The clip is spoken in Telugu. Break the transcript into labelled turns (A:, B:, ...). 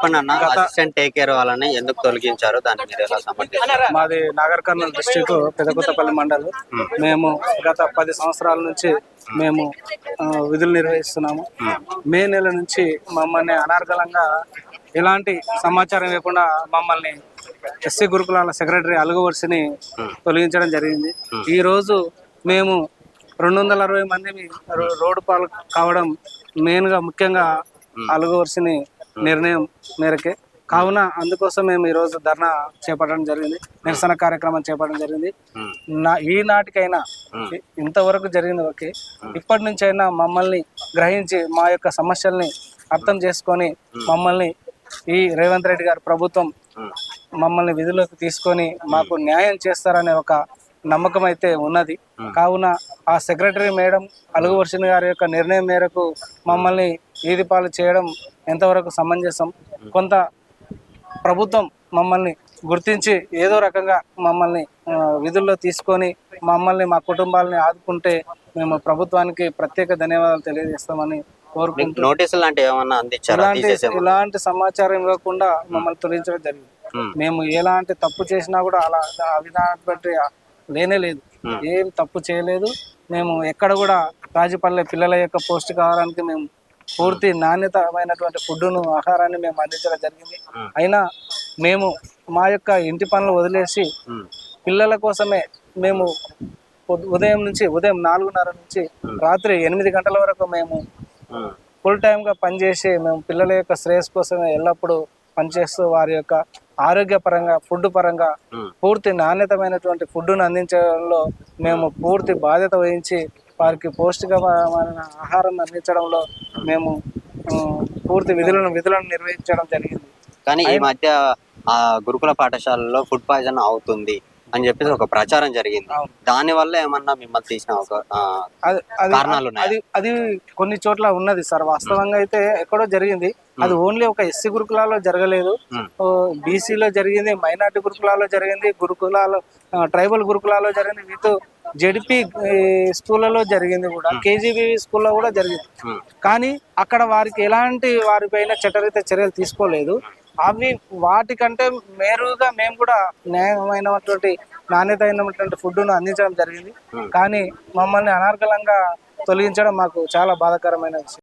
A: చెప్పండి అసిస్టెంట్ టేక్ కేర్ వాళ్ళని ఎందుకు తొలగించారు, దాన్ని మీరు ఎలా సమర్థిస్తారు?
B: మాది నాగర్ కర్నూలు డిస్టిక్ పెదకొత్తపల్లి మండలం. మేము గత 10 సంవత్సరాల నుంచి మేము విధులు నిర్వహిస్తున్నాము. మే నెల నుంచి మమ్మల్ని అనార్గళంగా ఎలాంటి సమాచారం లేకుండా మమ్మల్ని ఎస్సీ గురుకులాల సెక్రటరీ అలుగువర్సిని తొలగించడం జరిగింది. ఈ రోజు మేము 260 మంది రోడ్డు పాలు కావడం మెయిన్గా ముఖ్యంగా అలుగువర్సిని నిర్ణయం మేరకే. కావున అందుకోసం మేము ఈరోజు ధర్నా చేపట్టడం జరిగింది, నిరసన కార్యక్రమం చేపట్టడం జరిగింది. ఈనాటికైనా ఇంతవరకు జరిగింది ఓకే, ఇప్పటి నుంచి అయినా మమ్మల్ని గ్రహించి మా యొక్క సమస్యల్ని అర్థం చేసుకొని మమ్మల్ని ఈ రేవంత్ రెడ్డి గారి ప్రభుత్వం మమ్మల్ని విధులకు తీసుకొని మాకు న్యాయం చేస్తారనే ఒక నమ్మకం అయితే ఉన్నది. కావున ఆ సెక్రటరీ మేడం అలుగువర్షిని గారి యొక్క నిర్ణయం మేరకు మమ్మల్ని వీధి పాలు చేయడం ఎంతవరకు సమంజసం? కొంత ప్రభుత్వం మమ్మల్ని గుర్తించి ఏదో రకంగా మమ్మల్ని విధుల్లో తీసుకొని మమ్మల్ని మా కుటుంబాలని ఆదుకుంటే మేము ప్రభుత్వానికి ప్రత్యేక ధన్యవాదాలు తెలియజేస్తామని కోరుకుంటూ
A: నోటీసులు లాంటివి ఏమన్నా అందించారా?
B: ఇలాంటి సమాచారం ఇవ్వకుండా మమ్మల్ని తొలగించడం జరిగింది. మేము ఎలాంటి తప్పు చేసినా కూడా అలా ఆ విధానం బట్టి లేనే లేదు, ఏం తప్పు చేయలేదు. మేము ఎక్కడ కూడా రాజపల్లె పిల్లల యొక్క పౌష్టికాహారానికి మేము పూర్తి నాణ్యతమైనటువంటి ఫుడ్ను ఆహారాన్ని మేము అందించడం జరిగింది. అయినా మేము మా యొక్క ఇంటి పనులు వదిలేసి పిల్లల కోసమే మేము ఉదయం 4:30 నుంచి రాత్రి 8 గంటల వరకు మేము ఫుల్ టైమ్గా పనిచేసి మేము పిల్లల యొక్క శ్రేయస్ కోసమే ఎల్లప్పుడూ పనిచేస్తూ వారి యొక్క ఆరోగ్యపరంగా ఫుడ్ పరంగా పూర్తి నాణ్యతమైనటువంటి ఫుడ్ను అందించడంలో మేము పూర్తి బాధ్యత వహించి వారికి పౌష్టికమైన ఆహారం అందించడంలో మేము పూర్తి విధులను నిర్వహించడం జరిగింది.
A: కానీ ఈ మధ్య ఆ గురుకుల పాఠశాలలో ఫుడ్ పాయిజన్ అవుతుంది అని చెప్పేసి ఒక ప్రచారం జరిగింది. దాని వల్ల ఏమన్నా మిమ్మల్ని తీసిన కారణాలు
B: అది కొన్ని చోట్ల ఉన్నది సార్. వాస్తవంగా అయితే ఎక్కడో జరిగింది. అది ఓన్లీ ఒక ఎస్సీ గురుకులాల్లో జరగలేదు, బీసీలో జరిగింది, మైనార్టీ గురుకులాల్లో జరిగింది, ట్రైబల్ గురుకులాల్లో జరిగింది, విత్ జెడ్పీ స్కూళ్ళలో జరిగింది కూడా, కేజీబీ స్కూల్లో కూడా జరిగింది. కానీ అక్కడ వారికి ఎలాంటి వారిపైన చట్టరీత చర్యలు తీసుకోలేదు. అవి వాటికంటే మేరుగా మేము కూడా న్యాయమైనటువంటి నాణ్యత అయినటువంటి ఫుడ్ను అందించడం జరిగింది. కానీ మమ్మల్ని అనార్గళంగా తొలగించడం మాకు చాలా బాధాకరమైన విషయం.